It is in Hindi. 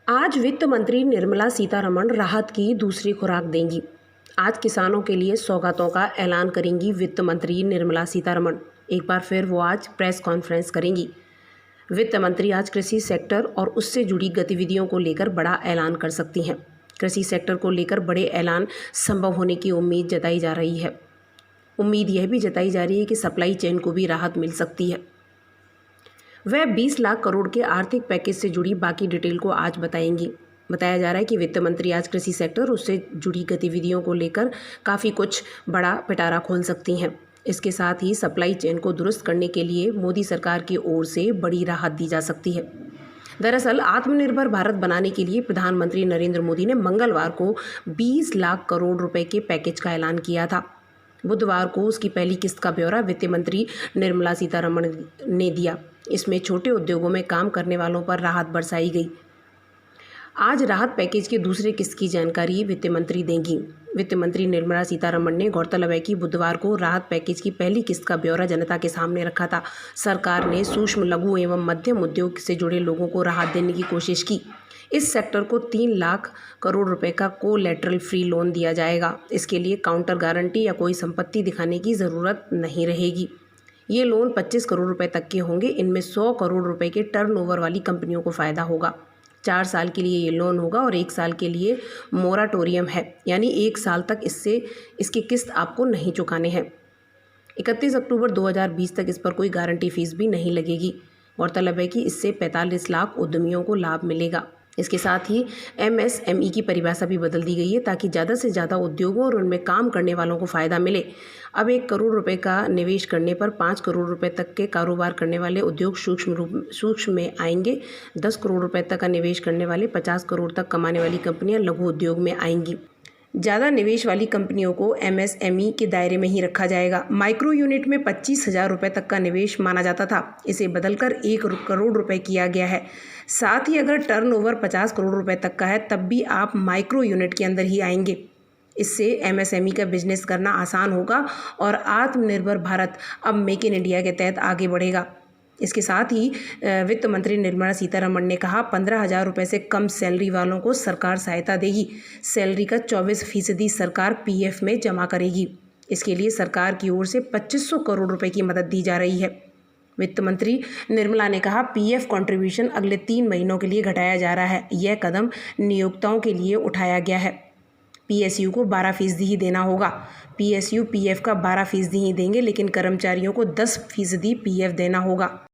आज वित्त मंत्री निर्मला सीतारमण राहत की दूसरी खुराक देंगी। आज किसानों के लिए सौगातों का ऐलान करेंगी वित्त मंत्री निर्मला सीतारमण। एक बार फिर वो आज प्रेस कॉन्फ्रेंस करेंगी। वित्त मंत्री आज कृषि सेक्टर और उससे जुड़ी गतिविधियों को लेकर बड़ा ऐलान कर सकती हैं। कृषि सेक्टर को लेकर बड़े ऐलान संभव होने की उम्मीद जताई जा रही है। उम्मीद यह भी जताई जा रही है कि सप्लाई चेन को भी राहत मिल सकती है। वह 20 लाख करोड़ के आर्थिक पैकेज से जुड़ी बाकी डिटेल को आज बताएंगी। बताया जा रहा है कि वित्त मंत्री आज कृषि सेक्टर उससे जुड़ी गतिविधियों को लेकर काफ़ी कुछ बड़ा पिटारा खोल सकती हैं। इसके साथ ही सप्लाई चेन को दुरुस्त करने के लिए मोदी सरकार की ओर से बड़ी राहत दी जा सकती है। दरअसल आत्मनिर्भर भारत बनाने के लिए प्रधानमंत्री नरेंद्र मोदी ने मंगलवार को 20 लाख करोड़ रुपए के पैकेज का ऐलान किया था। बुधवार को उसकी पहली किस्त का ब्यौरा वित्त मंत्री निर्मला सीतारमण ने दिया। इसमें छोटे उद्योगों में काम करने वालों पर राहत बरसाई गई। आज राहत पैकेज के दूसरे किस्त की जानकारी वित्त मंत्री देंगी। वित्त मंत्री निर्मला सीतारमण ने गौरतलब है कि बुधवार को राहत पैकेज की पहली किस्त का ब्यौरा जनता के सामने रखा था। सरकार ने सूक्ष्म, लघु एवं मध्यम उद्योग से जुड़े लोगों को राहत देने की कोशिश की। इस सेक्टर को 3 लाख करोड़ रुपए का कोलैटरल फ्री लोन दिया जाएगा। इसके लिए काउंटर गारंटी या कोई संपत्ति दिखाने की ज़रूरत नहीं रहेगी। ये लोन 25 करोड़ रुपए तक के होंगे। इनमें 100 करोड़ रुपए के टर्नओवर वाली कंपनियों को फ़ायदा होगा। 4 साल के लिए ये लोन होगा और 1 साल के लिए मोराटोरियम है, यानी 1 साल तक इसकी किस्त आपको नहीं चुकाने हैं। 31 अक्टूबर 2020 तक इस पर कोई गारंटी फीस भी नहीं लगेगी। गौरतलब है कि इससे 45 लाख उद्यमियों को लाभ मिलेगा। इसके साथ ही MSME की परिभाषा भी बदल दी गई है ताकि ज़्यादा से ज़्यादा उद्योगों और उनमें काम करने वालों को फ़ायदा मिले। अब 1 करोड़ रुपए का निवेश करने पर 5 करोड़ रुपए तक के कारोबार करने वाले उद्योग सूक्ष्म में आएंगे। 10 करोड़ रुपए तक का निवेश करने वाले 50 करोड़ तक कमाने वाली कंपनियां लघु उद्योग में आएंगी। ज़्यादा निवेश वाली कंपनियों को MSME के दायरे में ही रखा जाएगा। माइक्रो यूनिट में 25,000 रुपये तक का निवेश माना जाता था, इसे बदलकर 1 करोड़ रुपए किया गया है। साथ ही अगर टर्नओवर 50 करोड़ रुपए तक का है तब भी आप माइक्रो यूनिट के अंदर ही आएंगे। इससे MSME का बिजनेस करना आसान होगा और आत्मनिर्भर भारत अब मेक इन इंडिया के तहत आगे बढ़ेगा। इसके साथ ही वित्त मंत्री निर्मला सीतारमण ने कहा 15,000 रुपये से कम सैलरी वालों को सरकार सहायता देगी। सैलरी का 24% सरकार PF में जमा करेगी। इसके लिए सरकार की ओर से 2500 करोड़ रुपए की मदद दी जा रही है। वित्त मंत्री निर्मला ने कहा PF कंट्रीब्यूशन अगले 3 महीनों के लिए घटाया जा रहा है। यह कदम नियोक्ताओं के लिए उठाया गया है। PSU को 12% ही देना होगा। PSU PF का 12% ही देंगे, लेकिन कर्मचारियों को 10% PF देना होगा।